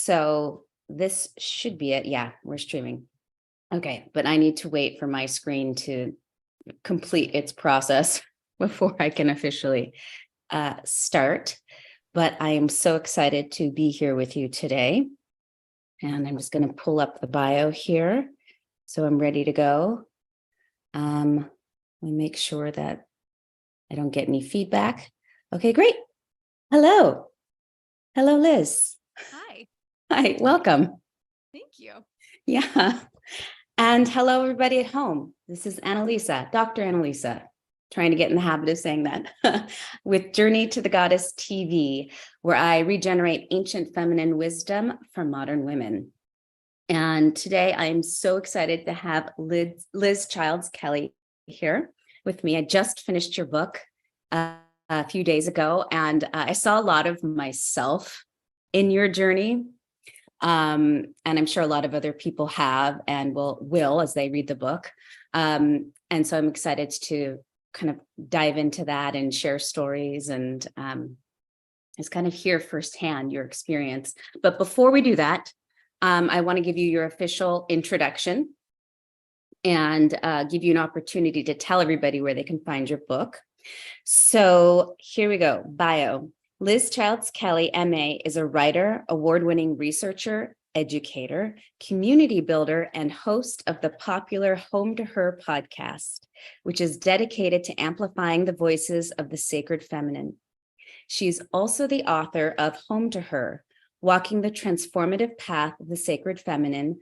So this should be it. Yeah, we're streaming. Okay, but I need to wait for my screen to complete its process before I can officially start. But I am so excited to be here with you today. And I'm just going to pull up the bio here. So I'm ready to go. Let me make sure that I don't get any feedback. Okay, great. Hello. Hello, Liz. Hi. Hi, welcome. Thank you. Yeah. And hello, everybody at home. This is Annalisa, Dr. Annalisa, trying to get in the habit of saying that, with Journey to the Goddess TV, where I regenerate ancient feminine wisdom for modern women. And today I am so excited to have Liz Childs Kelly here with me. I just finished your book a few days ago, and I saw a lot of myself in your journey. And I'm sure a lot of other people have and will as they read the book. And so I'm excited to kind of dive into that and share stories and just kind of hear firsthand your experience. But before we do that, I want to give you your official introduction and give you an opportunity to tell everybody where they can find your book. So here we go. Bio. Liz Childs Kelly, MA, is a writer, award-winning researcher, educator, community builder, and host of the popular Home to Her podcast, which is dedicated to amplifying the voices of the sacred feminine. She's also the author of Home to Her, Walking the Transformative Path of the Sacred Feminine,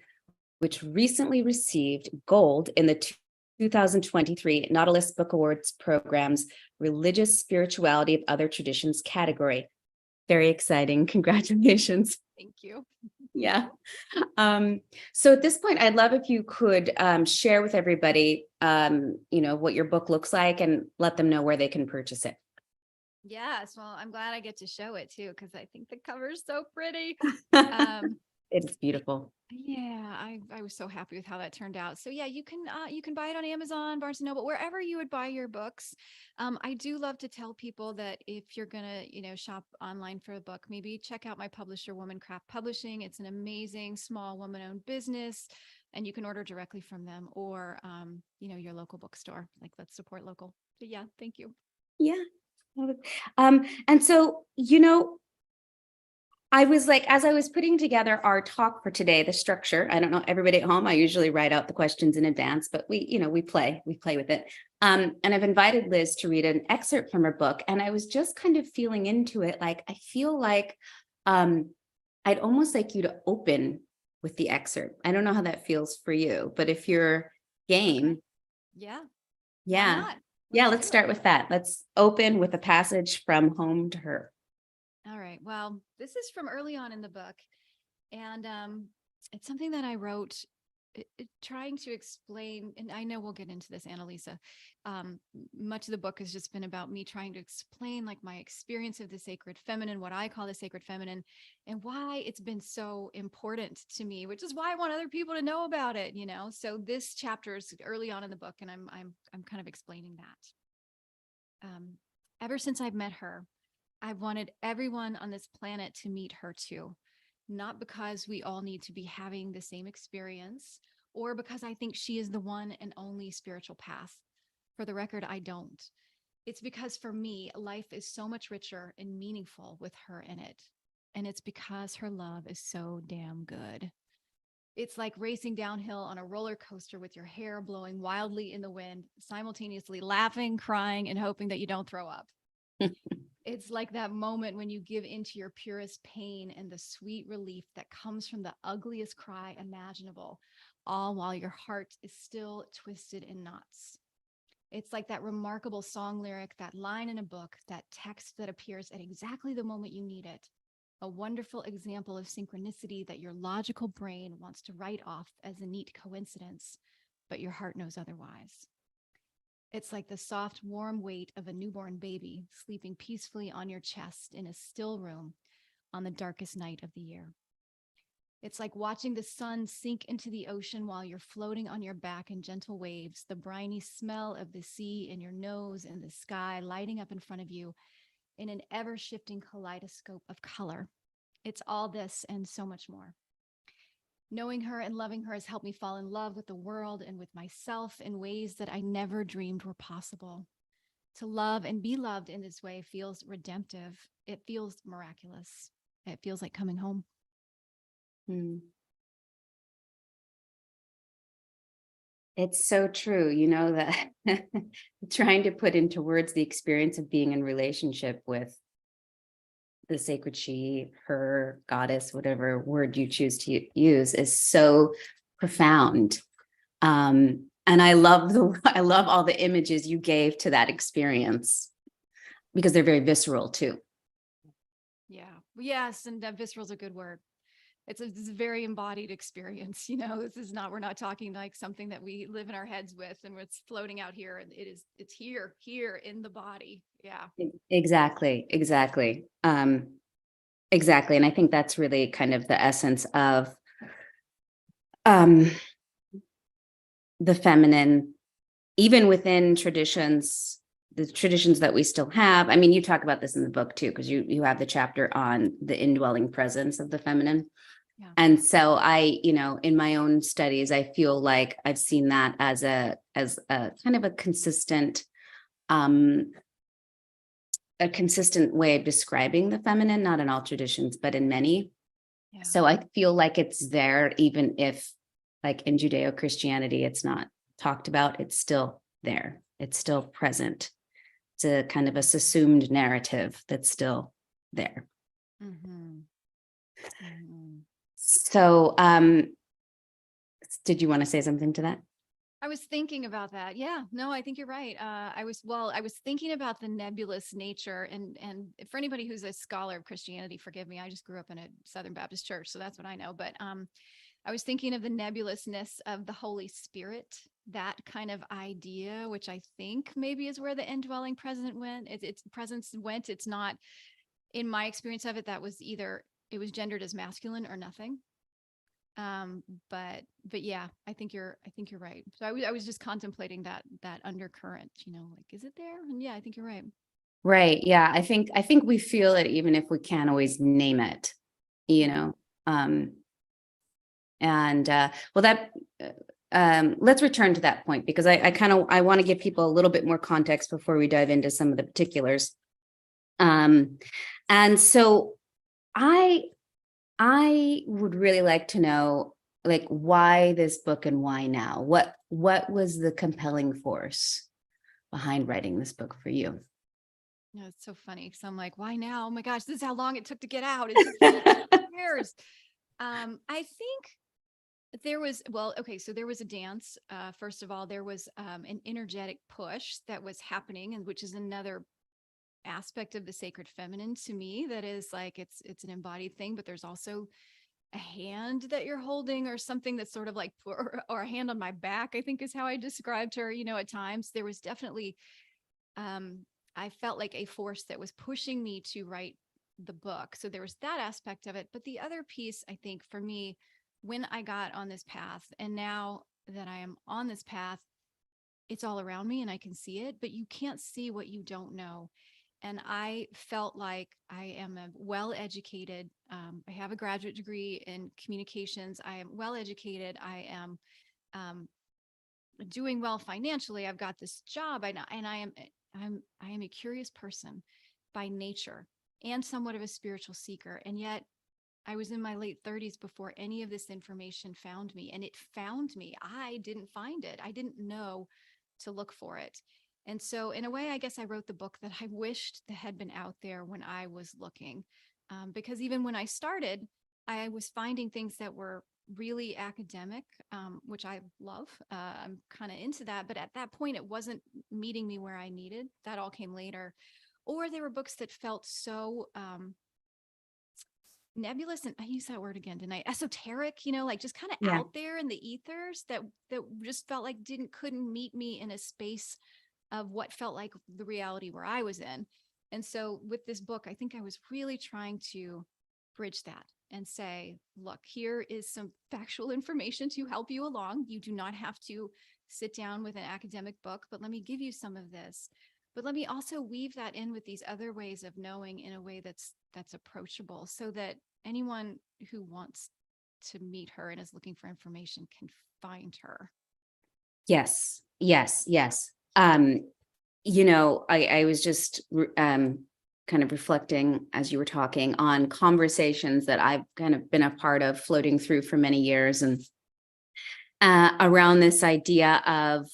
which recently received gold in the 2023 Nautilus Book Awards program's Religious Spirituality of Other Traditions category. Very exciting. Congratulations. Thank you. Yeah. So at this point, I'd love if you could share with everybody, what your book looks like and let them know where they can purchase it. Yes. Well, I'm glad I get to show it too, because I think the cover is so pretty. It's beautiful. Yeah, I was so happy with how that turned out. So yeah, you can buy it on Amazon, Barnes and Noble, wherever you would buy your books. I do love to tell people that if you're gonna, shop online for a book, maybe check out my publisher, Womancraft Publishing. It's an amazing small woman-owned business, and you can order directly from them or your local bookstore. Like, let's support local. So yeah, thank you. Yeah. And so, I was like, as I was putting together our talk for today, the structure, I don't know, everybody at home, I usually write out the questions in advance, but we play with it. And I've invited Liz to read an excerpt from her book. And I was just kind of feeling into it. Like, I feel like I'd almost like you to open with the excerpt. I don't know how that feels for you, but if you're game. Okay. Yeah. Yeah. Why not? Yeah, let's start with that. Let's open with a passage from Home to Her. All right. Well, this is from early on in the book, and it's something that I wrote trying to explain, and I know we'll get into this, Annalisa. Much of the book has just been about me trying to explain like my experience of the sacred feminine, what I call the sacred feminine, and why it's been so important to me, which is why I want other people to know about it, So this chapter is early on in the book, and I'm kind of explaining that. Ever since I've met her, I've wanted everyone on this planet to meet her too. Not because we all need to be having the same experience or because I think she is the one and only spiritual path. For the record, I don't. It's because for me, life is so much richer and meaningful with her in it. And it's because her love is so damn good. It's like racing downhill on a roller coaster with your hair blowing wildly in the wind, simultaneously laughing, crying, and hoping that you don't throw up. It's like that moment when you give into your purest pain and the sweet relief that comes from the ugliest cry imaginable, all while your heart is still twisted in knots. It's like that remarkable song lyric, that line in a book, that text that appears at exactly the moment you need it. A wonderful example of synchronicity that your logical brain wants to write off as a neat coincidence, but your heart knows otherwise. It's like the soft, warm weight of a newborn baby sleeping peacefully on your chest in a still room on the darkest night of the year. It's like watching the sun sink into the ocean while you're floating on your back in gentle waves, the briny smell of the sea in your nose and the sky lighting up in front of you in an ever-shifting kaleidoscope of color. It's all this and so much more. Knowing her and loving her has helped me fall in love with the world and with myself in ways that I never dreamed were possible. To love and be loved in this way feels redemptive. It feels miraculous. It feels like coming home. Hmm. It's so true, you know, that trying to put into words the experience of being in relationship with the sacred she, her, goddess, whatever word you choose to use, is so profound. And I love I love all the images you gave to that experience because they're very visceral too. Yeah. Yes. And visceral is a good word. It's a very embodied experience. You know, we're not talking like something that we live in our heads with and it's floating out here. And it's here in the body. Yeah. Exactly. Exactly. Exactly. And I think that's really kind of the essence of um, the feminine, even within traditions, the traditions that we still have. I mean, you talk about this in the book too, because you have the chapter on the indwelling presence of the feminine. Yeah. And so I, you know, in my own studies, I feel like I've seen that as a kind of a consistent way of describing the feminine, not in all traditions, but in many. Yeah. So I feel like it's there, even if like in Judeo-Christianity, it's not talked about, it's still there. It's still present. It's a kind of a assumed narrative that's still there. Mm-hmm. Mm-hmm. So did you want to say something to that? I was thinking about that. Yeah, no, I think you're right. I was thinking about the nebulous nature and for anybody who's a scholar of Christianity, forgive me, I just grew up in a Southern Baptist church, so that's what I know. But I was thinking of the nebulousness of the Holy Spirit, that kind of idea, which I think maybe is where the indwelling presence went. Its presence went. It's not, in my experience of it, that was either it was gendered as masculine or nothing. But yeah, I think you're right. So I was just contemplating that undercurrent, you know, like, is it there? And yeah, I think you're right. Right. Yeah. I think we feel it even if we can't always name it, you know. Um, and well, that let's return to that point because I want to give people a little bit more context before we dive into some of the particulars. And so I would really like to know like why this book and why now? What was the compelling force behind writing this book for you? No, it's so funny because I'm like, why now? Oh my gosh, this is how long it took to get out. It took me years. I think there was, well, okay, so there was a dance. First of all, there was an energetic push that was happening, and which is another aspect of the sacred feminine to me that is like it's an embodied thing, but there's also a hand that you're holding or something that's sort of like or a hand on my back, I think is how I described her. You know, at times there was definitely um I felt like a force that was pushing me to write the book. So there was that aspect of it. But the other piece, I think, for me, when I got on this path, and now that I am on this path, it's all around me and I can see it, but you can't see what you don't know. And I felt like I am a well-educated, I have a graduate degree in communications. I am well-educated. I am um, doing well financially. I've got this job. And I am a curious person by nature and somewhat of a spiritual seeker. And yet I was in my late 30s before any of this information found me, and it found me. I didn't find it. I didn't know to look for it. And so, in a way, I guess I wrote the book that I wished that had been out there when I was looking. Because even when I started, I was finding things that were really academic, which I love. I'm kind of into that. But at that point, it wasn't meeting me where I needed. That all came later. Or there were books that felt so nebulous, and I use that word again tonight, esoteric, you know, like just kind of Yeah. out there in the ethers that just felt like couldn't meet me in a space of what felt like the reality where I was in. And so with this book, I think I was really trying to bridge that and say, look, here is some factual information to help you along. You do not have to sit down with an academic book, but let me give you some of this. But let me also weave that in with these other ways of knowing in a way that's approachable, so that anyone who wants to meet her and is looking for information can find her. Yes, yes, yes. I was just kind of reflecting as you were talking on conversations that I've kind of been a part of floating through for many years, and around this idea of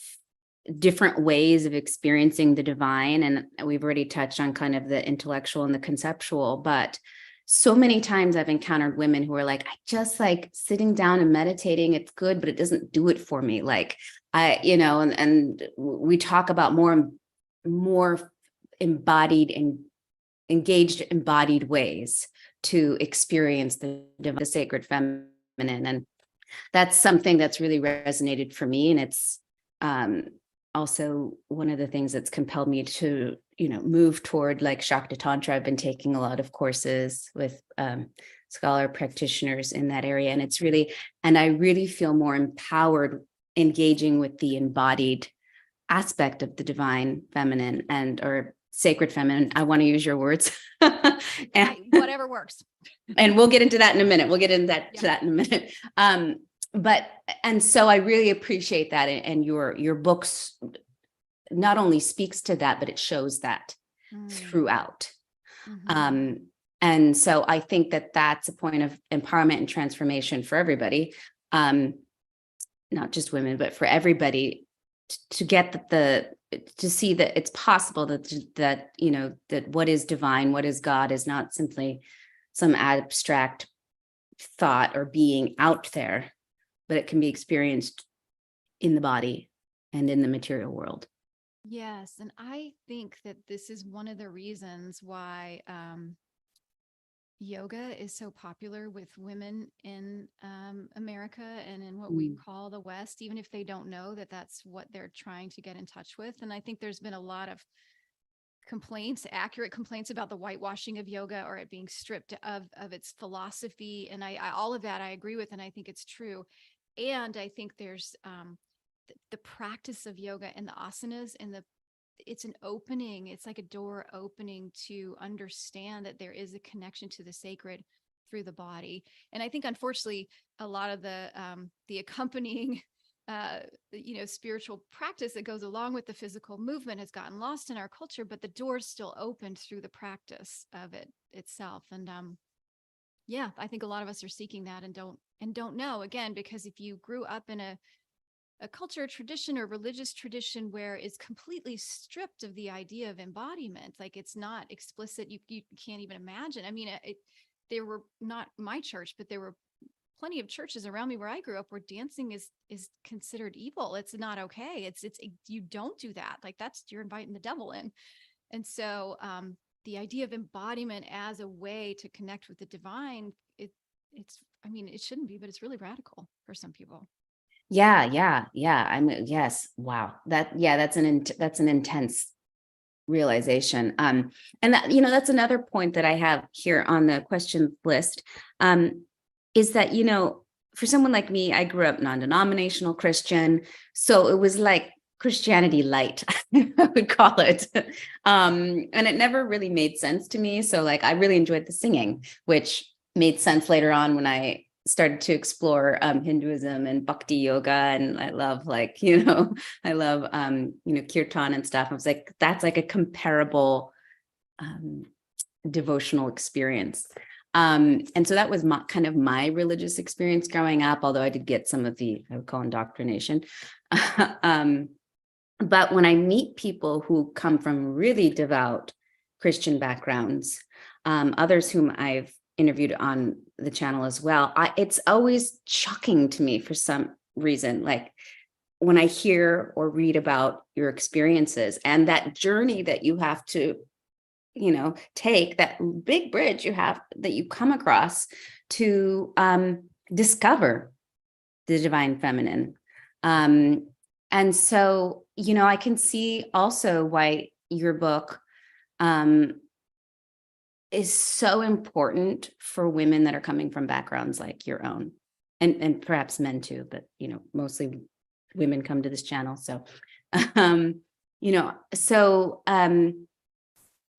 different ways of experiencing the divine. And we've already touched on kind of the intellectual and the conceptual, but so many times I've encountered women who are like, I just like sitting down and meditating. It's good, but it doesn't do it for me. Like and we talk about more embodied and engaged embodied ways to experience the sacred feminine. And that's something that's really resonated for me. And it's also one of the things that's compelled me to, move toward like Shakti Tantra. I've been taking a lot of courses with scholar practitioners in that area. And I really feel more empowered engaging with the embodied aspect of the divine feminine or sacred feminine. I want to use your words. Whatever works. And we'll get into that in a minute. To that in a minute. And so I really appreciate that. And your books not only speaks to that, but it shows that throughout. Mm-hmm. And so I think that that's a point of empowerment and transformation for everybody. Not just women, but for everybody to get to see that it's possible that what is divine, what is God is not simply some abstract thought or being out there, but it can be experienced in the body and in the material world. Yes. And I think that this is one of the reasons why yoga is so popular with women in America and in what we call the West, even if they don't know that that's what they're trying to get in touch with. And I think there's been a lot of accurate complaints about the whitewashing of yoga or it being stripped of its philosophy. And I all of that I agree with, and I think it's true. And I think there's the practice of yoga and the asanas and it's an opening. It's like a door opening to understand that there is a connection to the sacred through the body. And I think, unfortunately, a lot of the accompanying, spiritual practice that goes along with the physical movement has gotten lost in our culture, but the door's still opened through the practice of it itself. And I think a lot of us are seeking that and don't know, again, because if you grew up in a culture, tradition, or religious tradition where it's completely stripped of the idea of embodiment, like it's not explicit, you can't even imagine. I mean, there were not my church, but there were plenty of churches around me where I grew up where dancing is considered evil. It's not okay. It's you don't do that. Like you're inviting the devil in. And so the idea of embodiment as a way to connect with the divine, it shouldn't be, but it's really radical for some people. Yeah. Yes. Wow. That's an intense realization. And that, that's another point that I have here on the question list, is that, for someone like me, I grew up non-denominational Christian. So it was like Christianity light, I would call it. And it never really made sense to me. So like, I really enjoyed the singing, which made sense later on when I started to explore Hinduism and bhakti yoga. And I love kirtan and stuff. I was like, that's like a comparable devotional experience. And so that was kind of my religious experience growing up, although I did get some of I would call indoctrination. But when I meet people who come from really devout Christian backgrounds, others whom I've interviewed on the channel as well, it's always shocking to me for some reason, like when I hear or read about your experiences and that journey that you have to, take, that big bridge that you come across to discover the divine feminine. And so, I can see also why your book is so important for women that are coming from backgrounds like your own, and perhaps men too, but mostly women come to this channel. So,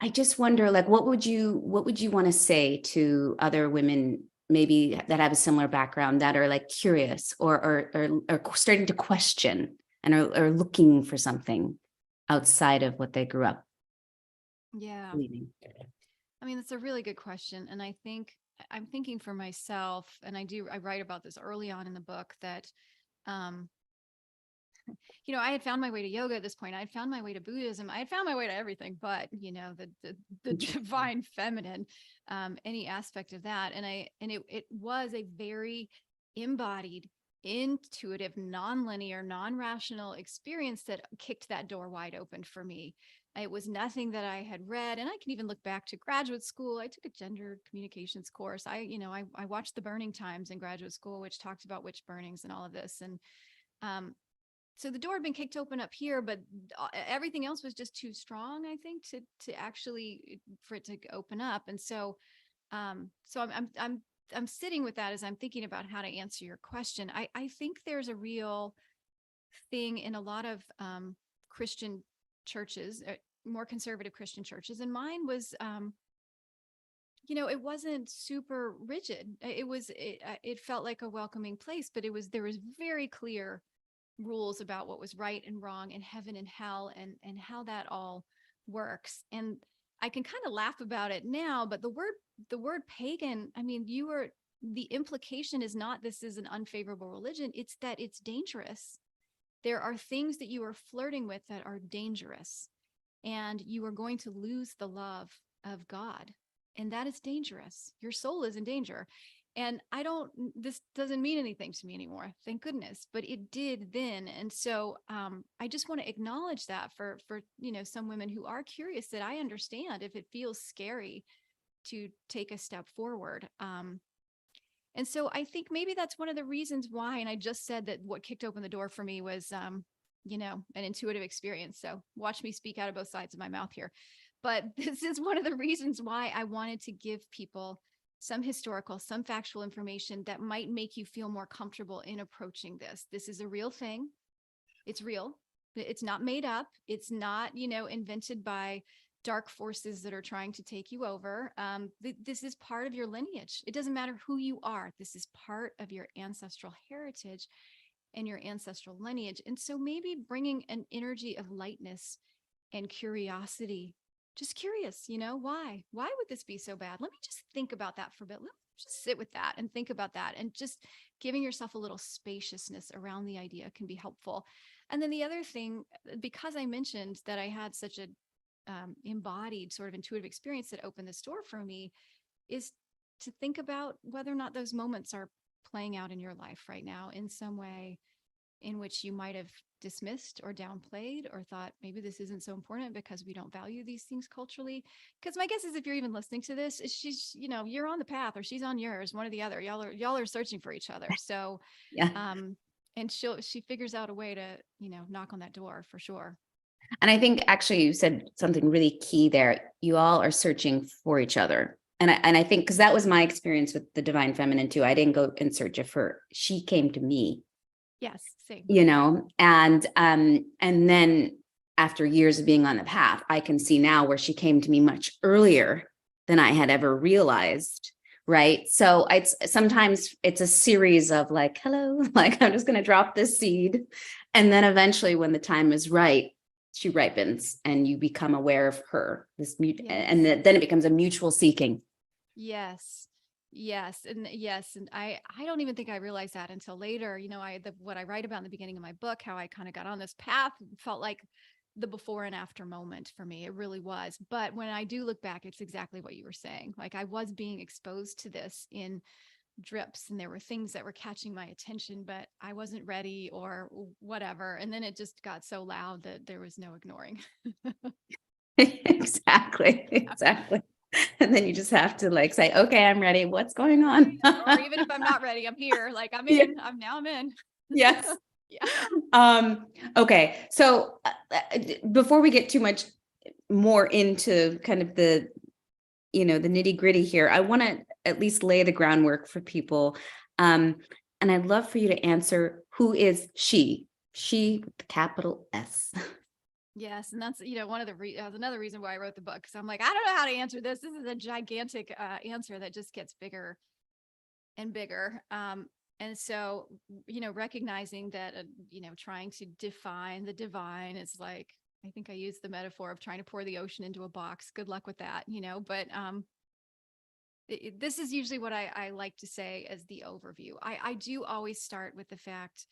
I just wonder, like, what would you want to say to other women maybe that have a similar background that are like curious or starting to question and are looking for something outside of what they grew up Yeah. believing? I mean, that's a really good question. And I think I'm thinking for myself, and I write about this early on in the book that, um, I had found my way to yoga at this point. I had found my way to Buddhism. I had found my way to everything, but the divine feminine, any aspect of that. And it was a very embodied, intuitive, non-linear, non-rational experience that kicked that door wide open for me. It was nothing that I had read. And I can even look back to graduate school. I took a gender communications course. I watched the burning times in graduate school, which talked about witch burnings and all of this. And, so the door had been kicked open up here, but everything else was just too strong, I think, to actually for it to open up. And so, so I'm sitting with that as I'm thinking about how to answer your question. I think there's a real thing in a lot of Christian churches, more conservative Christian churches, and mine was, it wasn't super rigid. It felt like a welcoming place, but there was very clear rules about what was right and wrong and heaven and hell and how that all works. And I can kind of laugh about it now, but the word pagan, I mean, the implication is not this is an unfavorable religion, it's that it's dangerous. There are things that you are flirting with that are dangerous, and you are going to lose the love of God. And that is dangerous. Your soul is in danger. And this doesn't mean anything to me anymore, thank goodness, but it did then. And so I just want to acknowledge that for some women who are curious, that I understand if it feels scary to take a step forward. And so I think maybe that's one of the reasons why, and I just said that what kicked open the door for me was, an intuitive experience. So watch me speak out of both sides of my mouth here. But this is one of the reasons why I wanted to give people some historical, some factual information that might make you feel more comfortable in approaching this. This is a real thing. It's real. It's not made up. It's not, invented by dark forces that are trying to take you over. This is part of your lineage. It doesn't matter who you are. This is part of your ancestral heritage and your ancestral lineage. And so maybe bringing an energy of lightness and curiosity, just curious, why would this be so bad? Let me just think about that for a bit. Let me just sit with that and think about that, and just giving yourself a little spaciousness around the idea can be helpful. And then the other thing, because I mentioned that I had such a embodied sort of intuitive experience that opened this door for me, is to think about whether or not those moments are playing out in your life right now in some way in which you might have dismissed or downplayed or thought maybe this isn't so important because we don't value these things culturally. Because my guess is, if you're even listening to this, she's, you're on the path or she's on yours, one or the other. Y'all are searching for each other. So, Yeah. and she figures out a way to, knock on that door for sure. And I think actually you said something really key there. You all are searching for each other. And I think, because that was my experience with the divine feminine too. I didn't go in search of her. She came to me. Yes, same. And then after years of being on the path, I can see now where she came to me much earlier than I had ever realized. Right. So sometimes it's a series of like, hello, like, I'm just going to drop this seed. And then eventually when the time is right, she ripens and you become aware of her, and then it becomes a mutual seeking. Yes. And I don't even think I realized that until later. What I write about in the beginning of my book, how I kind of got on this path, felt like the before and after moment for me. It really was. But when I do look back, it's exactly what you were saying. Like, I was being exposed to this in drips, and there were things that were catching my attention, but I wasn't ready or whatever. And then it just got so loud that there was no ignoring. Exactly. And then you just have to like say, okay, I'm ready. What's going on? Or even if I'm not ready, I'm here. Like, I'm in. I'm in. Yes. Yeah. Okay. So before we get too much more into kind of the nitty gritty here, I want to at least lay the groundwork for people. And I'd love for you to answer, who is she? She with the capital S. Yes, and that's one of the another reason why I wrote the book, because I'm like, I don't know how to answer this. This is a gigantic answer that just gets bigger and bigger. And so recognizing that trying to define the divine is like, I think I used the metaphor of trying to pour the ocean into a box. Good luck with that, But this is usually what I like to say as the overview. I do always start with the fact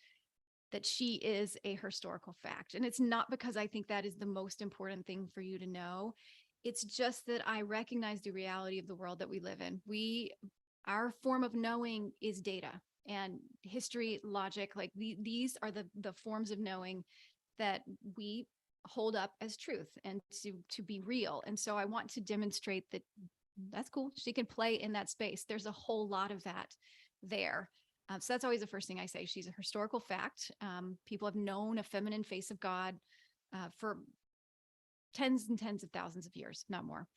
that she is a historical fact. And it's not because I think that is the most important thing for you to know. It's just that I recognize the reality of the world that we live in. Our form of knowing is data and history, logic, like these are the forms of knowing that we hold up as truth and to be real. And so I want to demonstrate that that's cool. She can play in that space. There's a whole lot of that there. So that's always the first thing I say. She's a historical fact. People have known a feminine face of God for tens and tens of thousands of years, not more.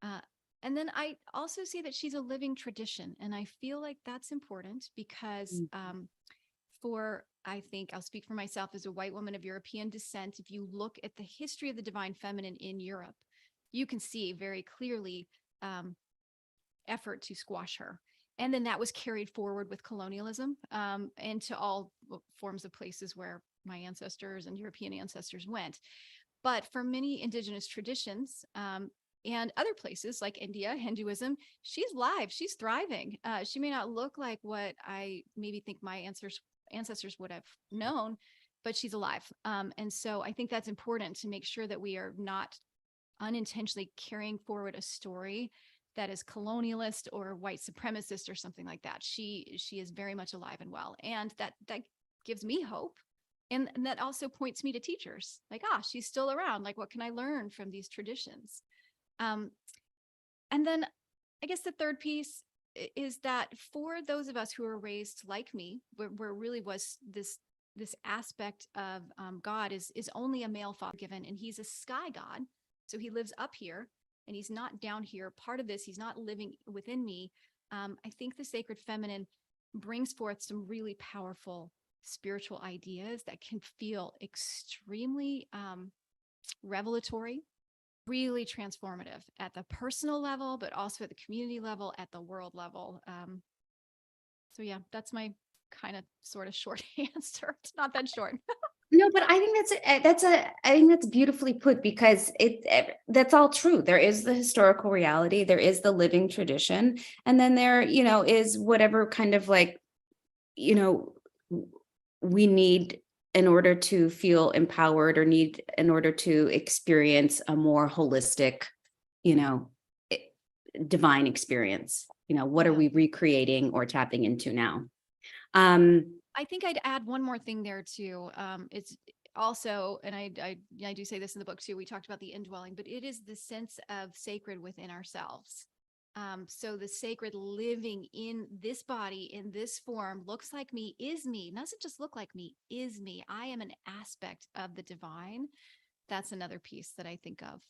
And then I also see that she's a living tradition. And I feel like that's important because I think I'll speak for myself as a white woman of European descent. If you look at the history of the divine feminine in Europe, you can see very clearly effort to squash her. And then that was carried forward with colonialism into all forms of places where my ancestors and European ancestors went. But for many indigenous traditions and other places like India, Hinduism, she's live, she's thriving. She may not look like what I maybe think my ancestors would have known, but she's alive. And so I think that's important to make sure that we are not unintentionally carrying forward a story that is colonialist or white supremacist or something like that. She is very much alive and well. And that gives me hope. And that also points me to teachers like, she's still around. Like, what can I learn from these traditions? And then I guess the third piece is that for those of us who are raised like me, where really was this aspect of God is only a male father given, and he's a sky God. So he lives up here and he's not down here. Part of this, he's not living within me. I think the sacred feminine brings forth some really powerful spiritual ideas that can feel extremely revelatory, really transformative at the personal level, but also at the community level, at the world level. So yeah, that's my kind of sort of short answer. It's not that short. No, but I think I think that's beautifully put because that's all true. There is the historical reality, there is the living tradition, and then there, is whatever kind of like, you know, we need in order to feel empowered or need in order to experience a more holistic, you know, i- divine experience. What are Yeah. we recreating or tapping into now? Um, I think I'd add one more thing there too. It's also, and I do say this in the book too, we talked about the indwelling, but it is the sense of sacred within ourselves. So the sacred living in this body, in this form, looks like me, is me, doesn't just look like me, is me. I am an aspect of the divine. That's another piece that I think of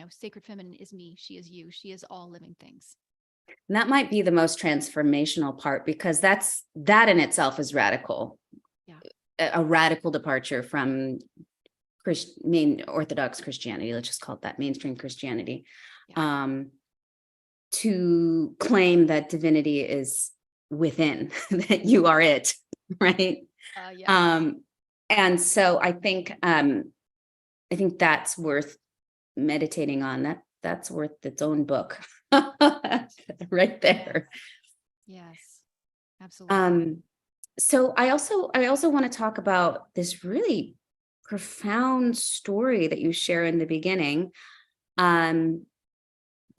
sacred feminine is me. She is you. She is all living things. And that might be the most transformational part because that in itself is radical. Yeah. A radical departure from main Orthodox Christianity, let's just call it that, mainstream Christianity. Yeah. To claim that divinity is within, that you are it, right? Yeah. And so I think that's worth meditating on. That's worth its own book. Right there. Yes, absolutely. So I also want to talk about this really profound story that you share in the beginning.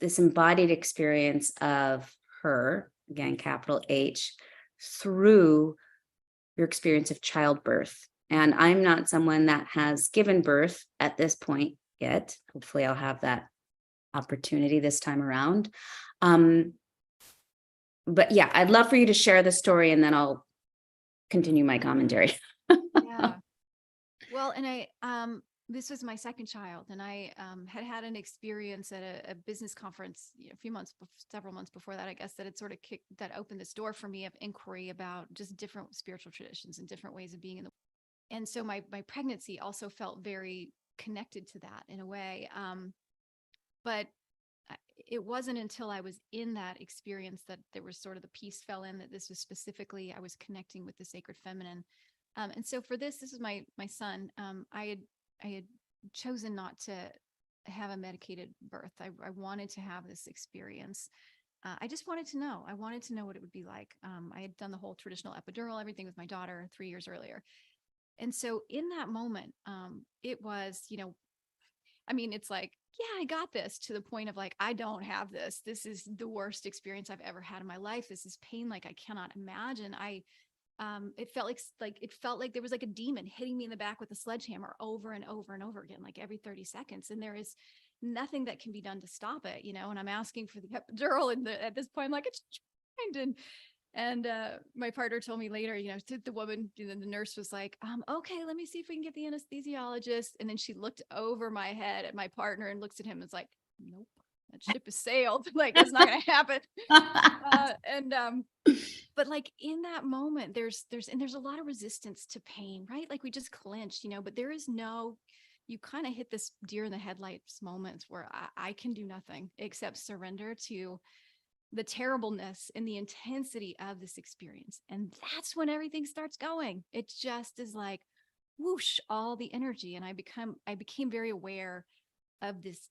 This embodied experience of her, again, capital H, through your experience of childbirth. And I'm not someone that has given birth at this point yet. Hopefully I'll have that opportunity this time around. But yeah, I'd love for you to share the story and then I'll continue my commentary. Yeah. Well, and this was my second child, and I had an experience at a business conference several months before that, I guess, that had sort of that opened this door for me of inquiry about just different spiritual traditions and different ways of being in the. And so my pregnancy also felt very connected to that in a way. But it wasn't until I was in that experience that there was sort of the piece fell in that this was specifically, I was connecting with the sacred feminine. And so for this is my son. I had chosen not to have a medicated birth. I wanted to have this experience. I just wanted to know. I wanted to know what it would be like. I had done the whole traditional epidural, everything with my daughter 3 years earlier. And so in that moment, it was, I mean, it's like, yeah, I got this, to the point of like, I don't have this. This is the worst experience I've ever had in my life. This is pain like I cannot imagine. It felt like there was like a demon hitting me in the back with a sledgehammer over and over and over again, like every 30 seconds. And there is nothing that can be done to stop it, and I'm asking for the epidural. And at this point, I'm like, it's fine. And my partner told me later, the woman, the nurse was like, okay, let me see if we can get the anesthesiologist. And then she looked over my head at my partner and looks at him and was like, nope, that ship has sailed. Like, that's not going to happen. But like in that moment, there's a lot of resistance to pain, right? Like we just clinched, but there is you kind of hit this deer in the headlights moments where I can do nothing except surrender to the terribleness and the intensity of this experience. And that's when everything starts going. It just is like whoosh, all the energy. And I became very aware of this.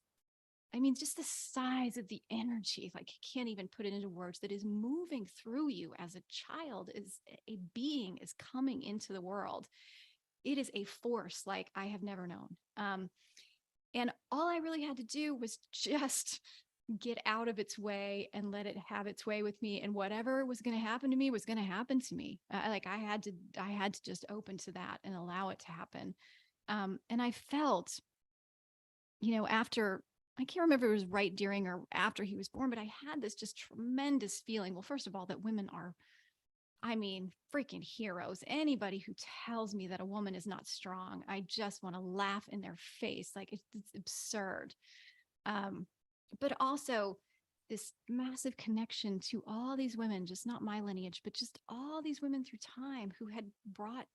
I mean, just the size of the energy, like you can't even put it into words, that is moving through you as a child, is a being is coming into the world. It is a force like I have never known. And all I really had to do was just get out of its way and let it have its way with me. And whatever was going to happen to me was going to happen to me. Like I had to just open to that and allow it to happen. And I felt, after, I can't remember if it was right during or after he was born, but I had this just tremendous feeling. Well, first of all, that women are, I mean, freaking heroes. Anybody who tells me that a woman is not strong, I just want to laugh in their face. Like it's absurd. But also this massive connection to all these women, just not my lineage, but just all these women through time who had brought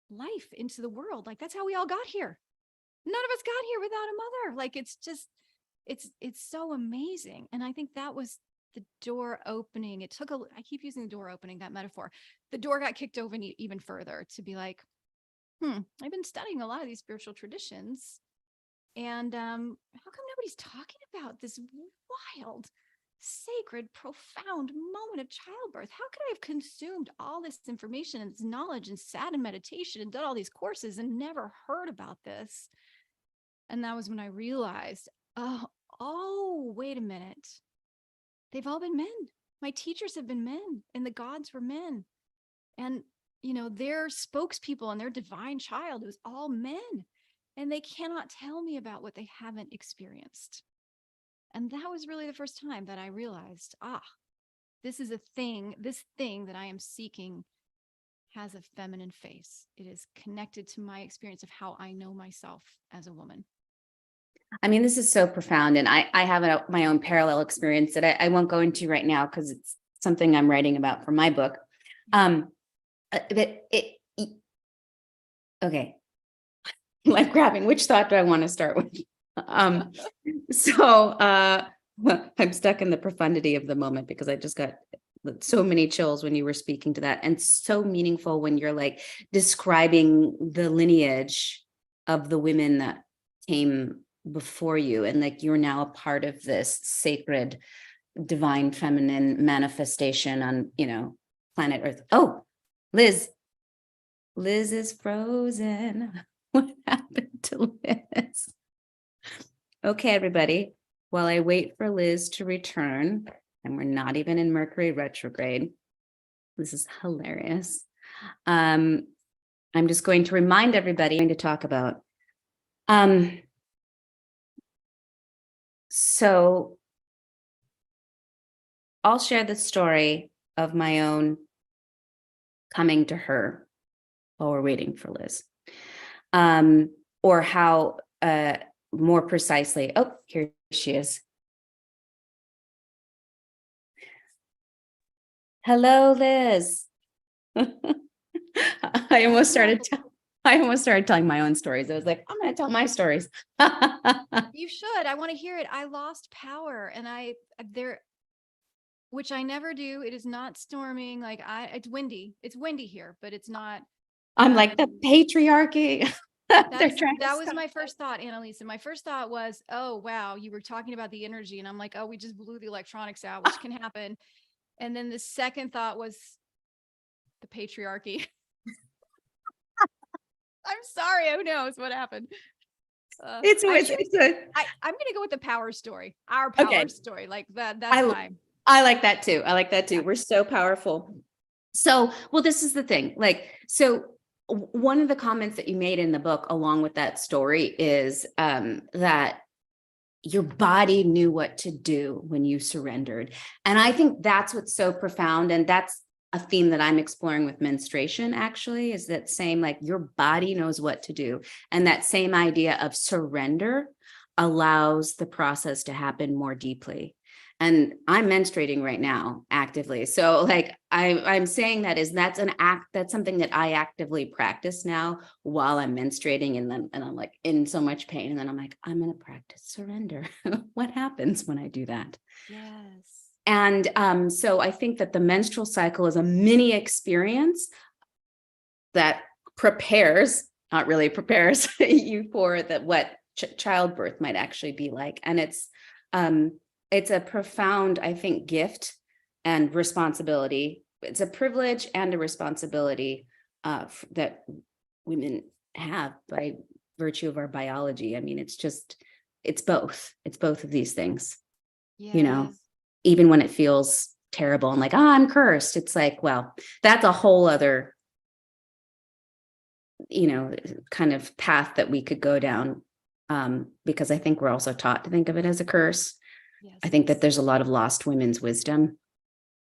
life into the world. Like that's how we all got here. None of us got here without a mother. Like it's just, it's so amazing. And I think that was the door opening. I keep using the door opening, that metaphor. The door got kicked open even further to be like, I've been studying a lot of these spiritual traditions. And how come nobody's talking about this wild, sacred, profound moment of childbirth? How could I have consumed all this information and this knowledge and sat in meditation and done all these courses and never heard about this? And that was when I realized, oh, wait a minute. They've all been men. My teachers have been men, and the gods were men. And, their spokespeople and their divine child, it was all men. And they cannot tell me about what they haven't experienced. And that was really the first time that I realized, this is this thing that I am seeking has a feminine face. It is connected to my experience of how I know myself as a woman. I mean, this is so profound. And I have my own parallel experience that I won't go into right now because it's something I'm writing about for my book. Okay. Like grabbing, which thought do I want to start with? I'm stuck in the profundity of the moment because I just got so many chills when you were speaking to that, and so meaningful when you're like describing the lineage of the women that came before you, and like you're now a part of this sacred divine feminine manifestation on planet Earth. Oh, Liz is frozen. What happened to Liz? Okay, everybody. While I wait for Liz to return, and we're not even in Mercury retrograde, this is hilarious. I'm just going to remind everybody to talk about. So I'll share the story of my own coming to her while we're waiting for Liz. Or how more precisely, oh, here she is. Hello, Liz. I almost started. I almost started telling my own stories. I was like, I'm going to tell my stories. You should. I want to hear it. I lost power and there, which I never do. It is not storming. Like it's windy. It's windy here, but it's not. I'm like the patriarchy. They're trying to That was stop my first thought, Annalisa. My first thought was, oh, wow, you were talking about the energy. And I'm like, oh, we just blew the electronics out, which can happen. And then the second thought was the patriarchy. I'm sorry. Who knows what happened? It's I'm going to go with the power story, our power story. Like that. That's I like that too. I like that too. Yeah. We're so powerful. So, well, this is the thing. Like, so one of the comments that you made in the book, along with that story, is that your body knew what to do when you surrendered. And I think that's what's so profound. And that's a theme that I'm exploring with menstruation, actually, is that same, like, your body knows what to do. And that same idea of surrender allows the process to happen more deeply. And I'm menstruating right now actively. So like I'm saying that's something that I actively practice now while I'm menstruating, and I'm like in so much pain. And then I'm like, I'm going to practice surrender. What happens when I do that? Yes. And so I think that the menstrual cycle is a mini experience that not really prepares you for what childbirth might actually be like. And it's a profound, I think, gift and responsibility. It's a privilege and a responsibility that women have by virtue of our biology. I mean, it's both. It's both of these things, Yes. Even when it feels terrible and like, oh, I'm cursed. It's like, well, that's a whole other, kind of path that we could go down, because I think we're also taught to think of it as a curse. Yes. I think that there's a lot of lost women's wisdom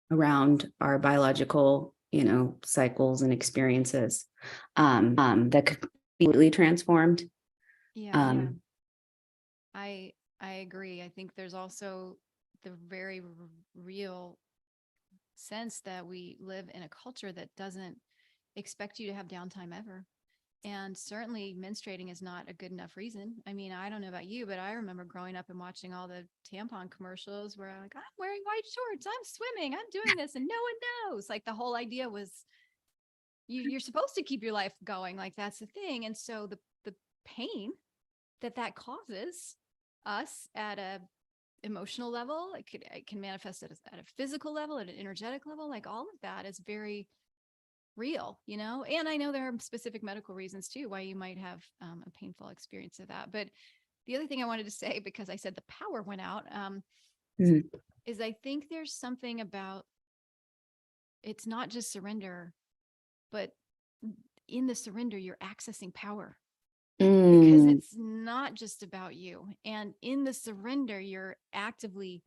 around our biological, cycles and experiences, that could be completely transformed. Yeah. I agree. I think there's also the very real sense that we live in a culture that doesn't expect you to have downtime ever. And certainly menstruating is not a good enough reason. I mean, I don't know about you, but I remember growing up and watching all the tampon commercials where I'm like, I'm wearing white shorts, I'm swimming, I'm doing this, and no one knows. Like the whole idea was you're supposed to keep your life going. Like that's the thing. And so the pain that causes us at a emotional level, it can manifest at a physical level, at an energetic level, like all of that is very real, and I know there are specific medical reasons too why you might have a painful experience of that. But the other thing I wanted to say, because I said the power went out, is I think there's something about it's not just surrender, but in the surrender you're accessing power, because it's not just about you. And in the surrender you're actively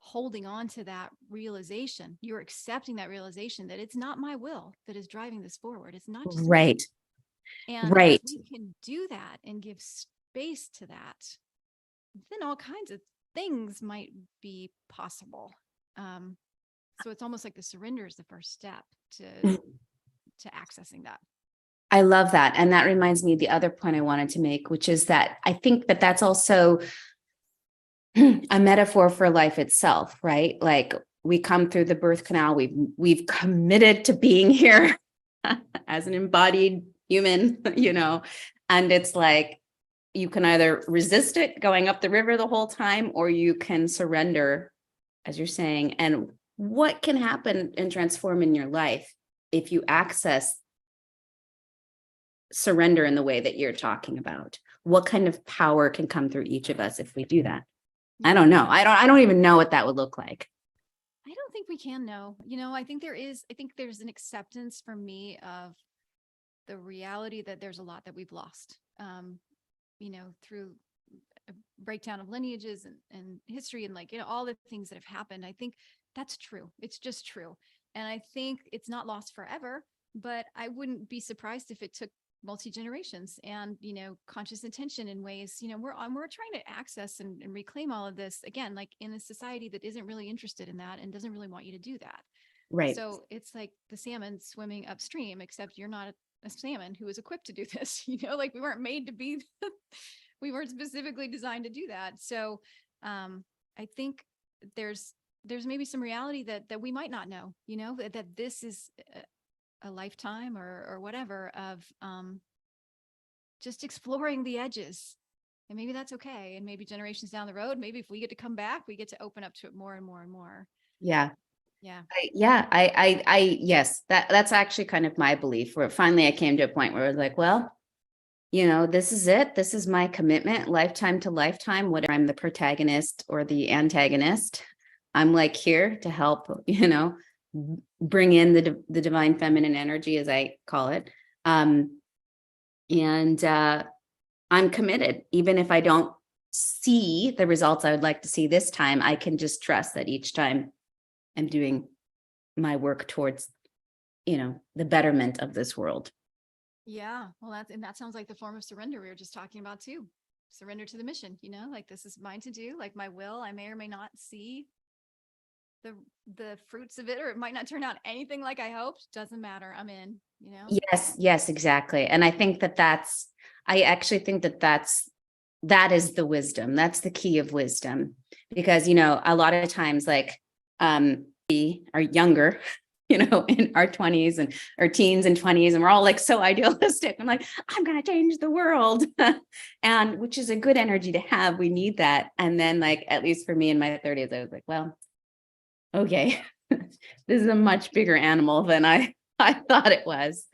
holding on to that realization. You're accepting that realization that it's not my will that is driving this forward. It's not just right. Me. And if we can do that and give space to that, then all kinds of things might be possible. So it's almost like the surrender is the first step to accessing that. I love that. And that reminds me of the other point I wanted to make, which is that I think that that's also a metaphor for life itself, right? Like we come through the birth canal, we've committed to being here as an embodied human, and it's like you can either resist it going up the river the whole time, or you can surrender, as you're saying. And what can happen and transform in your life if you access surrender in the way that you're talking about? What kind of power can come through each of us if we do that? I don't know. I don't even know what that would look like. I don't think we can know. I think there's an acceptance for me of the reality that there's a lot that we've lost, through a breakdown of lineages and history and all the things that have happened. I think that's true. It's just true. And I think it's not lost forever, but I wouldn't be surprised if it took multi-generations and conscious intention in ways. We're trying to access and reclaim all of this again, like in a society that isn't really interested in that and doesn't really want you to do that. Right. So it's like the salmon swimming upstream, except you're not a salmon who was equipped to do this. Like we weren't made to be, we weren't specifically designed to do that. So I think there's maybe some reality that we might not know, that this is a lifetime or whatever of just exploring the edges. And maybe that's okay. And maybe generations down the road, maybe if we get to come back, we get to open up to it more and more and more. Yeah. Yeah. Yes, that's actually kind of my belief, where finally I came to a point where I was like, well, this is it. This is my commitment, lifetime to lifetime, whether I'm the protagonist or the antagonist. I'm like here to help, bring in the divine feminine energy, as I call it. And I'm committed, even if I don't see the results I would like to see this time. I can just trust that each time I'm doing my work towards, the betterment of this world. Yeah. Well, that sounds like the form of surrender we were just talking about too. Surrender to the mission, like this is mine to do, like my will. I may or may not see the fruits of it, or it might not turn out anything like I hoped. Doesn't matter. I'm in, Yes, exactly. And I think I actually think that is the wisdom. That's the key of wisdom, because, a lot of times, like, we are younger, in our 20s and our teens and 20s, and we're all like so idealistic. I'm like, I'm going to change the world. And which is a good energy to have. We need that. And then, like, at least for me in my 30s, I was like, well, okay, this is a much bigger animal than I thought it was.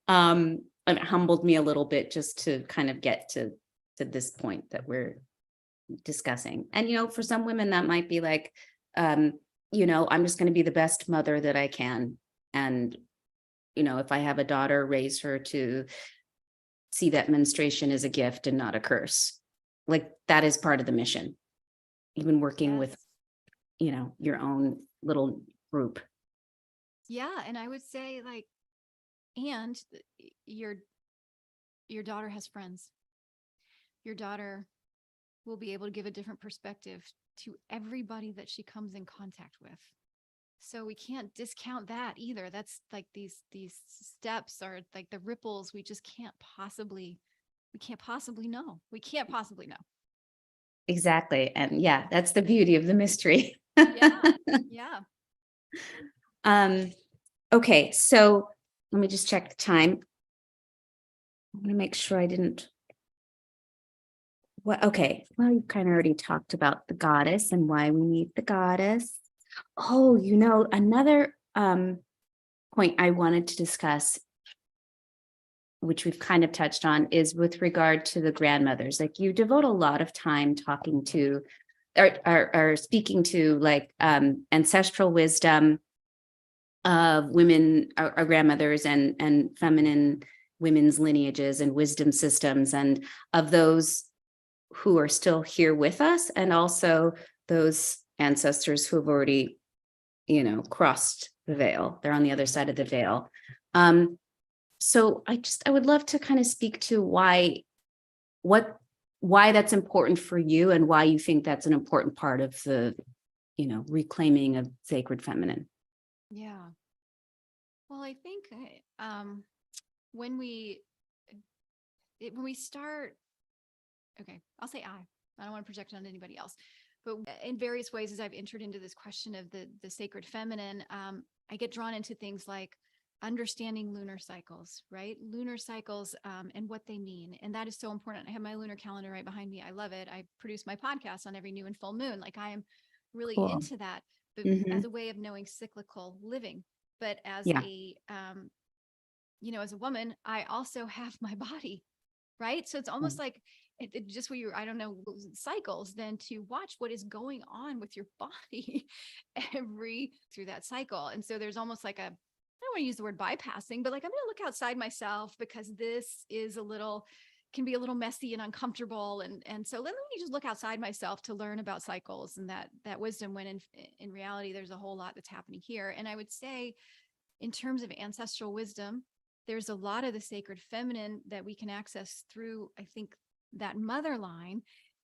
And it humbled me a little bit just to kind of get to this point that we're discussing. And, for some women that might be like, I'm just going to be the best mother that I can. And, if I have a daughter, raise her to see that menstruation is a gift and not a curse. Like, that is part of the mission, even working with, your own little group. Yeah. And I would say, like, and your daughter has friends. Your daughter will be able to give a different perspective to everybody that she comes in contact with. So we can't discount that either. That's like these steps are like the ripples. We just can't possibly know. We can't possibly know. Exactly. And yeah, that's the beauty of the mystery. Yeah. Yeah. Okay. So let me just check the time. I want to make sure I didn't. Okay. Well, you kind of already talked about the goddess and why we need the goddess. Oh, another point I wanted to discuss, which we've kind of touched on, is with regard to the grandmothers. Like, you devote a lot of time talking to or speaking to, like, ancestral wisdom of women, our grandmothers, and feminine women's lineages and wisdom systems, and of those who are still here with us, and also those ancestors who have already, crossed the veil. They're on the other side of the veil. So I would love to kind of speak to why that's important for you, and why you think that's an important part of the, reclaiming of sacred feminine. Yeah. Well, I think when we start, okay, I'll say I don't want to project on anybody else, but in various ways, as I've entered into this question of the sacred feminine, I get drawn into things like understanding lunar cycles, right? Lunar cycles and what they mean. And that is so important. I have my lunar calendar right behind me. I love it. I produce my podcast on every new and full moon. Like, I am really Cool. into that, but as a way of knowing cyclical living. But as Yeah. as a woman, I also have my body, right? So it's almost like just where I don't know, cycles, then to watch what is going on with your body through that cycle. And so there's almost like I don't want to use the word bypassing, but like, I'm going to look outside myself because this is can be a little messy and uncomfortable. And so let me just look outside myself to learn about cycles and that wisdom, when in reality, there's a whole lot that's happening here. And I would say, in terms of ancestral wisdom, there's a lot of the sacred feminine that we can access through, I think, that mother line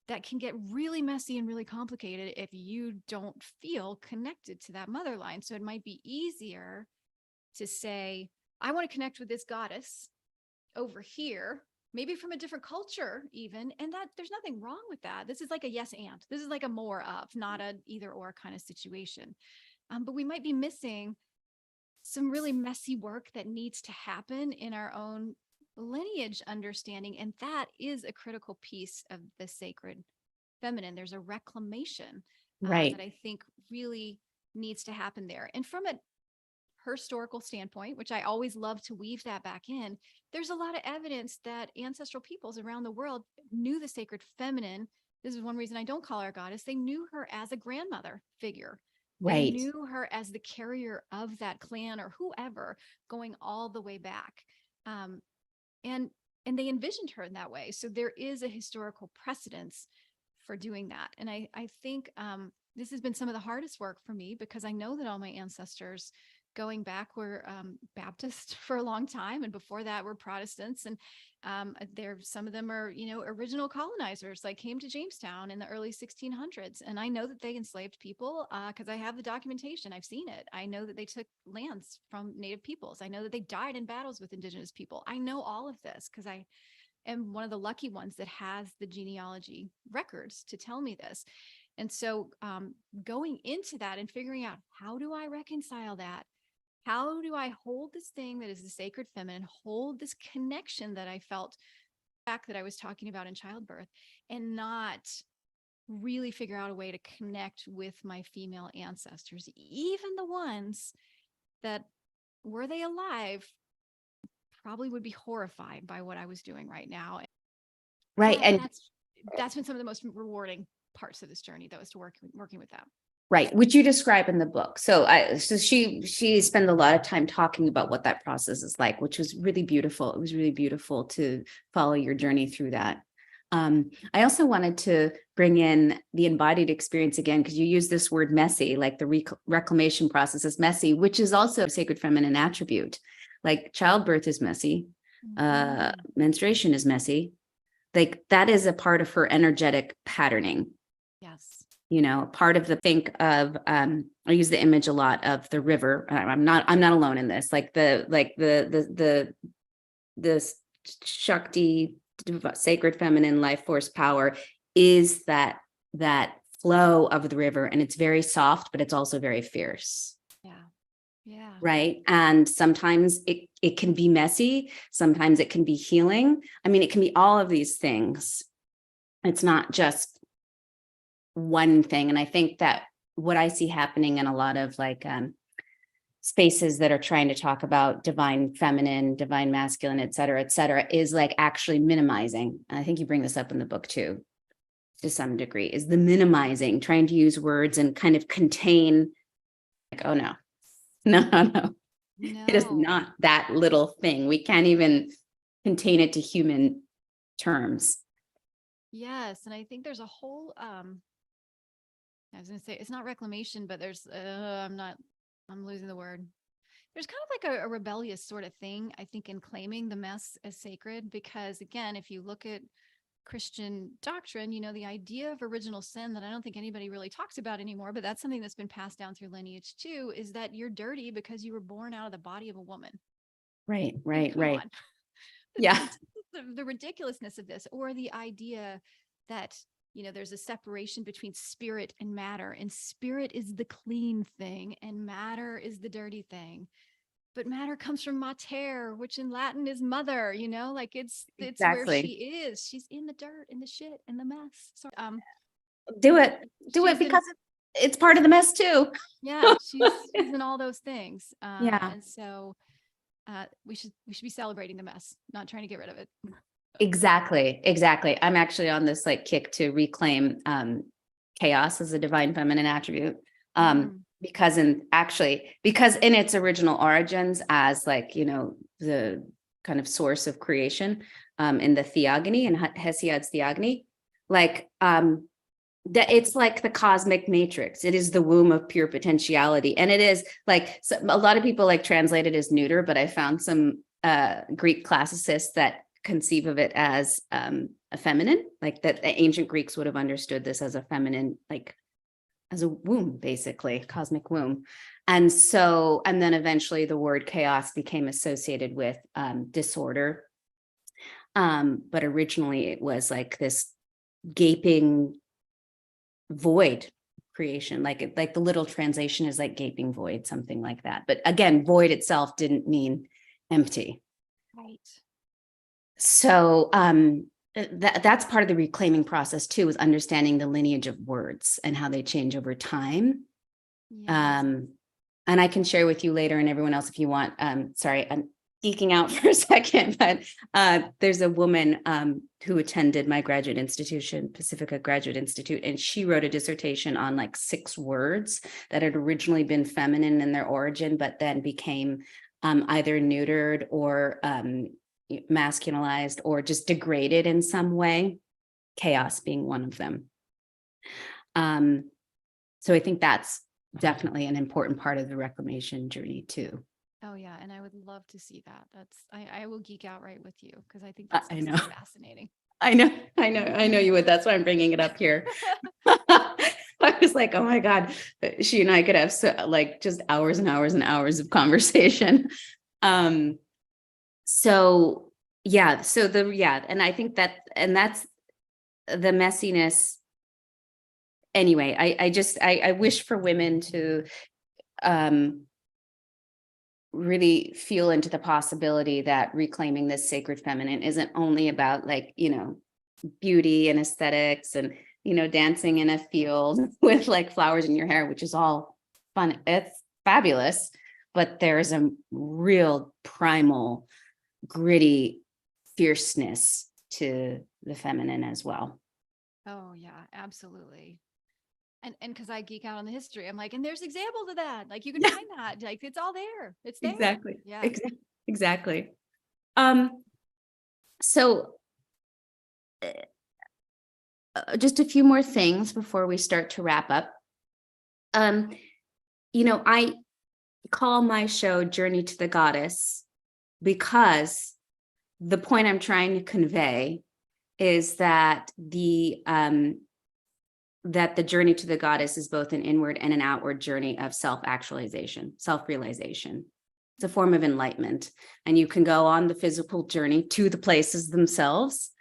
that can get really messy and really complicated if you don't feel connected to that mother line. So it might be easier to say, I want to connect with this goddess over here, maybe from a different culture even, and that there's nothing wrong with that. This is like a yes and. This is like a more of, not a either or kind of situation. But we might be missing some really messy work that needs to happen in our own lineage understanding, and that is a critical piece of the sacred feminine. There's a reclamation Right. that I think really needs to happen there. And from a historical standpoint, which I always love to weave that back in, there's a lot of evidence that ancestral peoples around the world knew the sacred feminine. This is one reason I don't call her a goddess. They knew her as a grandmother figure. They Right. knew her as the carrier of that clan or whoever, going all the way back. And and they envisioned her in that way. So there is a historical precedence for doing that. And I think this has been some of the hardest work for me, because I know that all my ancestors going back were Baptist for a long time, and before that were Protestants. And there, some of them are, you know, original colonizers, like came to Jamestown in the early 1600s. And I know that they enslaved people because I have the documentation. I've seen it. I know that they took lands from Native peoples. I know that they died in battles with Indigenous people. I know all of this because I am one of the lucky ones that has the genealogy records to tell me this. And so going into that and figuring out, how do I reconcile that? How do I hold this thing that is the sacred feminine, hold this connection that I felt back that I was talking about in childbirth, and not really figure out a way to connect with my female ancestors, even the ones that, were they alive, probably would be horrified by what I was doing right now. Right. But And that's been some of the most rewarding parts of this journey, though, is to working with that. right, which you describe in the book. So she spent a lot of time talking about what that process is like, which was really beautiful. It was really beautiful to follow your journey through that. I also wanted to bring in the embodied experience again, because you use this word messy, like the reclamation process is messy, which is also a sacred feminine attribute. Like childbirth is messy, menstruation is messy. Like that is a part of her energetic patterning. Yes. You know, part of the think of I use the image a lot of the river. I'm not alone in this. Like the Shakti, sacred feminine life force power is that flow of the river, and it's very soft, but it's also very fierce. Yeah. Yeah. Right. And sometimes it can be messy, sometimes it can be healing. I mean, it can be all of these things. It's not just one thing. And I think that what I see happening in a lot of like spaces that are trying to talk about divine feminine, divine masculine, et cetera, is like actually minimizing. And I think you bring this up in the book too, to some degree, is the minimizing, trying to use words and kind of contain, like, oh no, no. It is not that little thing. We can't even contain it to human terms. Yes. And I think there's a whole I was going to say, it's not reclamation, but there's, I'm losing the word. There's kind of like a rebellious sort of thing, I think, in claiming the mess as sacred, because again, if you look at Christian doctrine, you know, the idea of original sin that I don't think anybody really talks about anymore, but that's something that's been passed down through lineage too, is that you're dirty because you were born out of the body of a woman. Right. Come on. Yeah. The ridiculousness of this, or the idea that, you know, there's a separation between spirit and matter, and spirit is the clean thing and matter is the dirty thing. But matter comes from mater, which in Latin is mother, you know, like it's where she is. She's in the dirt, in the shit, in the mess. So do it because it's part of the mess too. Yeah, she's in all those things. Yeah. And so we should be celebrating the mess, not trying to get rid of it. Exactly. I'm actually on this like kick to reclaim chaos as a divine feminine attribute. Because in its original origins as like, you know, the kind of source of creation in the theogony and Hesiod's theogony, like that it's like the cosmic matrix. It is the womb of pure potentiality. And it is like, so a lot of people like translate it as neuter, but I found some Greek classicists that conceive of it as a feminine, like that the ancient Greeks would have understood this as a feminine, like as a womb, basically, cosmic womb. And so, and then eventually the word chaos became associated with disorder But originally it was like this gaping void creation, like the little translation is like gaping void, something like that. But again, void itself didn't mean empty. Right. So that's part of the reclaiming process too, is understanding the lineage of words and how they change over time. Yes. And I can share with you later, and everyone else if you want. Sorry, I'm geeking out for a second, but there's a woman who attended my graduate institution, Pacifica Graduate Institute, and she wrote a dissertation on like 6 words that had originally been feminine in their origin, but then became either neutered or masculinized or just degraded in some way, chaos being one of them. So I think that's definitely an important part of the reclamation journey too. Oh yeah, and I would love to see that. I will geek out right with you because I think that's I know, fascinating. I know you would. That's why I'm bringing it up here. I was like, oh my God, she and I could have like just hours and hours and hours of conversation. So yeah, and I think that's the messiness. Anyway, I wish for women to really feel into the possibility that reclaiming this sacred feminine isn't only about like, beauty and aesthetics and, dancing in a field with like flowers in your hair, which is all fun. It's fabulous, but there's a real primal, gritty fierceness to the feminine as well. Oh yeah, absolutely. And because I geek out on the history, I'm like, and there's examples of that. Like you can find that. Like it's all there. It's there. Exactly. Yeah. Exactly. So just a few more things before we start to wrap up. I call my show Journey to the Goddess because the point I'm trying to convey is that the journey to the goddess is both an inward and an outward journey of self-actualization, self-realization. It's a form of enlightenment. And you can go on the physical journey to the places themselves,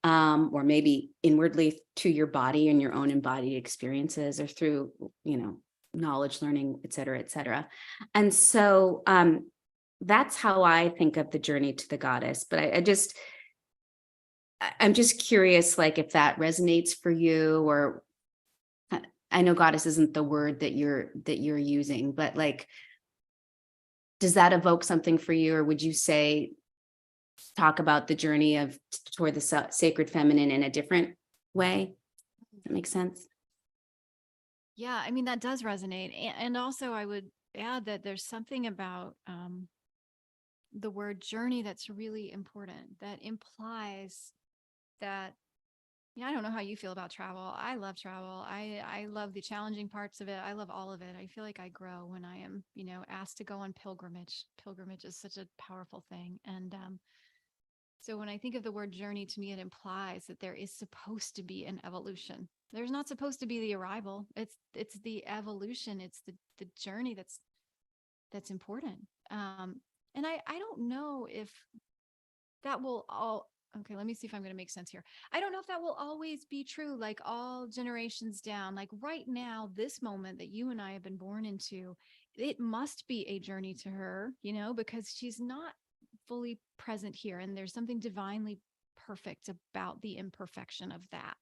or maybe inwardly to your body and your own embodied experiences, or through, knowledge, learning, et cetera, et cetera. And so that's how I think of the journey to the goddess. But I'm just curious, like if that resonates for you, or I know goddess isn't the word that you're using, but like, does that evoke something for you? Or would you say, talk about the journey toward the sacred feminine in a different way? Does that make sense? Yeah. I mean, that does resonate. And also I would add that there's something about the word journey that's really important that implies that I don't know how you feel about travel. I love travel. I love the challenging parts of it. I love all of it. I feel like I grow when I am, asked to go on pilgrimage. Pilgrimage is such a powerful thing. And so when I think of the word journey, to me, it implies that there is supposed to be an evolution. There's not supposed to be the arrival. It's the evolution. It's the journey that's important. And I don't know if that will all okay, let me see if I'm going to make sense here. I don't know if that will always be true, like all generations down. Like right now, this moment that you and I have been born into, it must be a journey to her, because she's not fully present here. And there's something divinely perfect about the imperfection of that.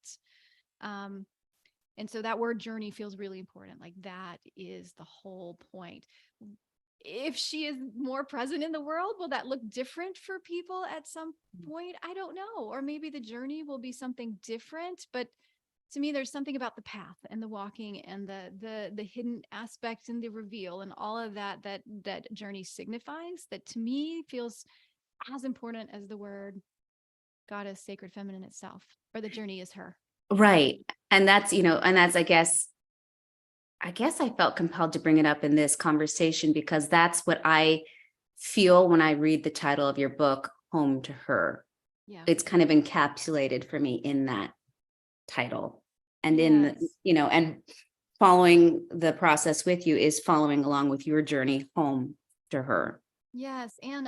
And so that word journey feels really important. Like that is the whole point. If she is more present in the world, will that look different for people at some point? I don't know. Or maybe the journey will be something different. But to me, there's something about the path and the walking and the hidden aspect and the reveal and all of that journey signifies, that to me feels as important as the word goddess, sacred feminine itself, or the journey is her. Right. And that's, I guess I felt compelled to bring it up in this conversation because that's what I feel when I read the title of your book, Home to Her. Yeah. It's kind of encapsulated for me in that title. And Yes. and following the process with you is following along with your journey home to her. Yes. And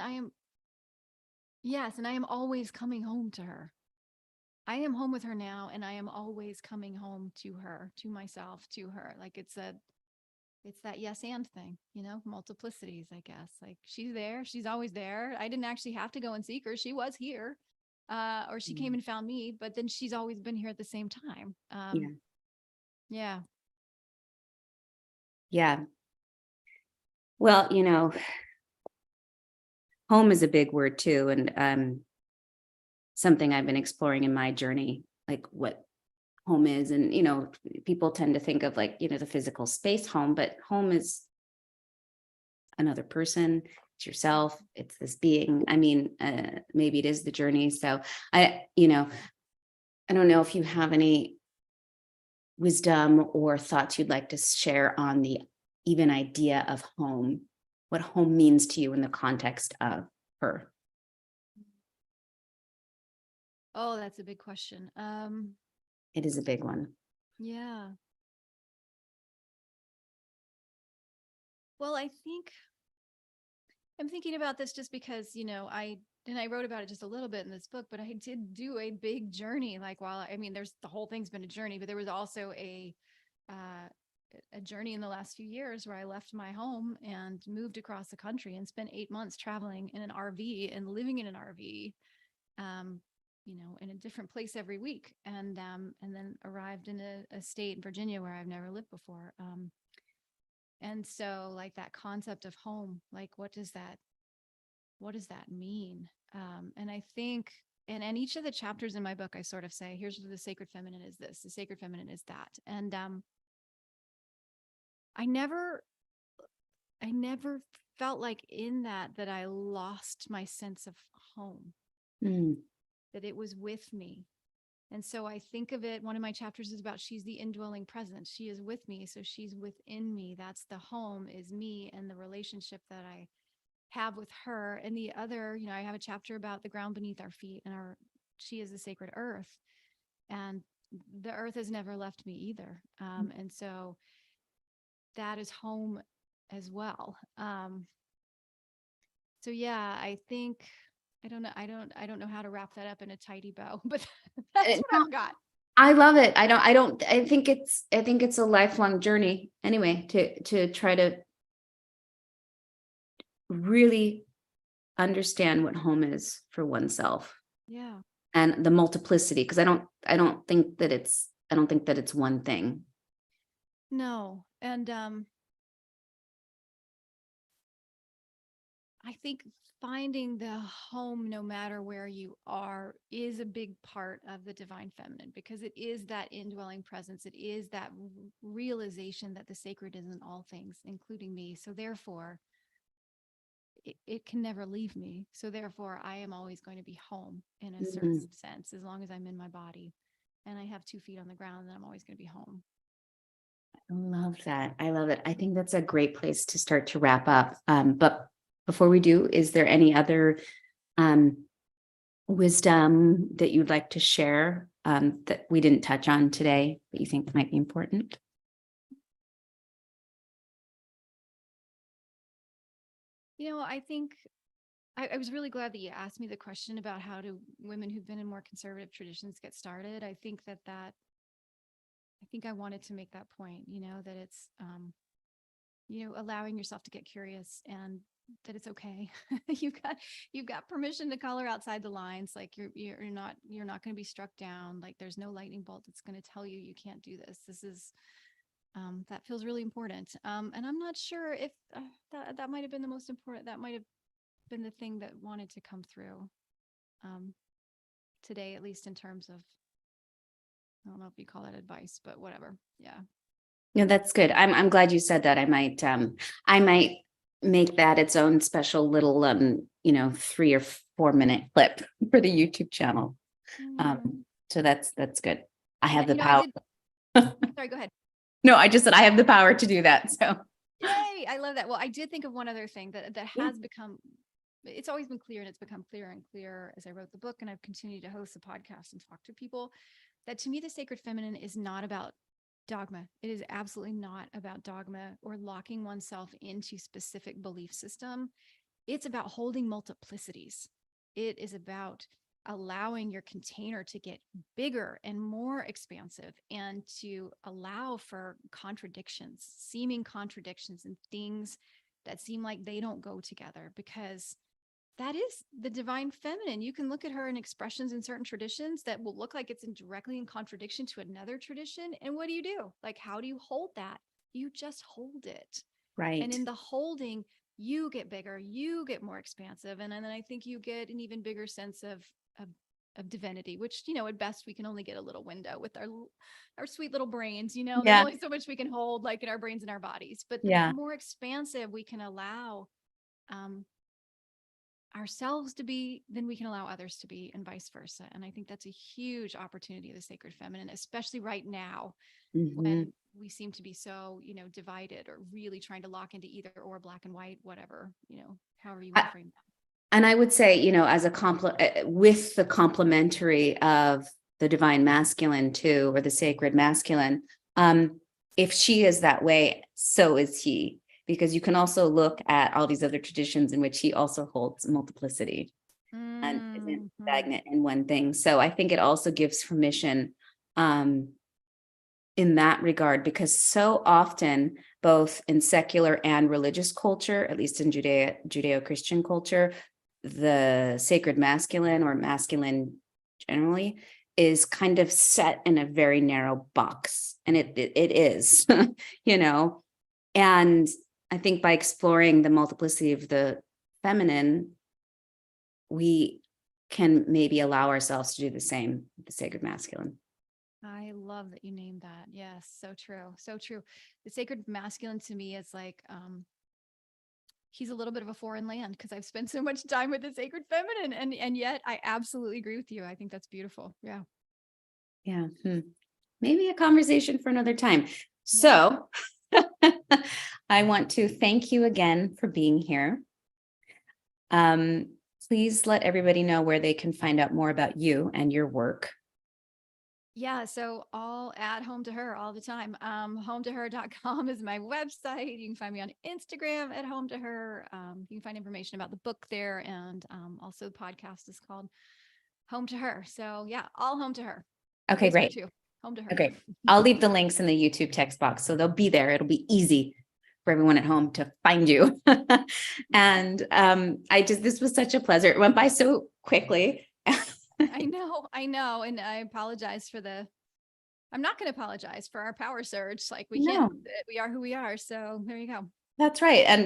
Yes. And I am always coming home to her. I am home with her now, and I am always coming home to her, to myself, to her. Like it's that yes and thing, multiplicities, I guess. Like she's there, she's always there. I didn't actually have to go and seek her. She was here. Or she came Mm. and found me, but then she's always been here at the same time. Yeah. Yeah. Yeah. Well, home is a big word too. And something I've been exploring in my journey, like what home is. And, people tend to think of like, the physical space home, but home is another person, it's yourself, it's this being. I mean, maybe it is the journey. So I don't know if you have any wisdom or thoughts you'd like to share on the even idea of home, what home means to you in the context of her. Oh, that's a big question. It is a big one. Yeah. Well, I'm thinking about this just because, I wrote about it just a little bit in this book, but I did do a big journey. Like there's the whole thing's been a journey, but there was also uh, a journey in the last few years where I left my home and moved across the country and spent 8 months traveling in an RV and living in an RV, um, in a different place every week. And then arrived in a state in Virginia where I've never lived before. And so like that concept of home, like what does that mean? And I think, and each of the chapters in my book, I sort of say, here's the sacred feminine is this, the sacred feminine is that. And I never, I never felt like in that I lost my sense of home, Mm. that it was with me. And so I think of it, one of my chapters is about she's the indwelling presence. She is with me. So she's within me. That's the home, is me and the relationship that I have with her. And the other, I have a chapter about the ground beneath our feet, and she is the sacred earth. And the earth has never left me either. And so that is home as well. So yeah, I think I don't know how to wrap that up in a tidy bow, but that's what No, I've got. I love it. I think it's a lifelong journey anyway, to try to really understand what home is for oneself Yeah. and the multiplicity. Because I don't think that it's one thing. No. And I think finding the home, no matter where you are, is a big part of the divine feminine, because it is that indwelling presence. It is that realization that the sacred is in all things, including me. So therefore, it can never leave me. So therefore, I am always going to be home in a certain Mhm. sense, as long as I'm in my body and I have 2 feet on the ground, then I'm always going to be home. I love that. I love it. I think that's a great place to start to wrap up. But before we do, is there any other um, wisdom that you'd like to share that we didn't touch on today that you think might be important? I think I was really glad that you asked me the question about how do women who've been in more conservative traditions get started. I think I wanted to make that point, that it's, allowing yourself to get curious, and that it's okay. You've got permission to color outside the lines. Like you're not going to be struck down. Like there's no lightning bolt that's going to tell you you can't do this. This is, that feels really important. And I'm not sure if that might have been the most important, that might have been the thing that wanted to come through um, today, at least in terms of, I don't know if you call that advice, but whatever. Yeah. No, that's good. I'm glad you said that. I might make that its own special little 3 or 4 minute clip for the YouTube channel. Yeah. So that's good. I And have the I power. did. Sorry, go ahead. No, I just said I have the power to do that. So Yay. I love that. Well, I did think of one other thing that yeah. has become, it's always been clear, and it's become clearer and clearer as I wrote the book and I've continued to host the podcast and talk to people, that to me, the sacred feminine is not about dogma. It is absolutely not about dogma or locking oneself into specific belief system. It's about holding multiplicities. It is about allowing your container to get bigger and more expansive, and to allow for contradictions, seeming contradictions, and things that seem like they don't go together, because that is the divine feminine. You can look at her in expressions in certain traditions that will look like it's directly in contradiction to another tradition. And what do? Like, how do you hold that? You just hold it. Right. And in the holding, you get bigger, you get more expansive. And then I think you get an even bigger sense of divinity, which, at best we can only get a little window with our sweet little brains. There's only so much we can hold, like in our brains and our bodies. But the more expansive we can allow ourselves to be, then we can allow others to be, and vice versa. And I think that's a huge opportunity of the sacred feminine, especially right now, when we seem to be so, divided, or really trying to lock into either or, black and white, whatever, however you want to frame that. And I would say, as with the complementary of the divine masculine too, or the sacred masculine, if she is that way, so is he. Because you can also look at all these other traditions in which he also holds multiplicity and isn't stagnant in one thing. So I think it also gives permission in that regard, because so often, both in secular and religious culture, at least in Judeo-Christian culture, the sacred masculine, or masculine generally, is kind of set in a very narrow box. And it is, and I think by exploring the multiplicity of the feminine, we can maybe allow ourselves to do the same with the sacred masculine. I love that you named that. Yes, so true. So true. The sacred masculine to me is like, he's a little bit of a foreign land, because I've spent so much time with the sacred feminine, and yet I absolutely agree with you. I think that's beautiful. Yeah. Yeah. Maybe a conversation for another time. So I want to thank you again for being here. Please let everybody know where they can find out more about you and your work. Yeah, so all at Home to Her all the time. Hometoher.com is my website. You can find me on Instagram at Home to Her. You can find information about the book there, and also the podcast is called Home to Her. So yeah, all Home to Her. Okay, Facebook great. too. Home to Her. Okay, I'll leave the links in the YouTube text box, so they'll be there. It'll be easy for everyone at home to find you. And this was such a pleasure. It went by so quickly. I know. And I apologize I'm not going to apologize for our power surge. Like we are who we are. So there you go. That's right. And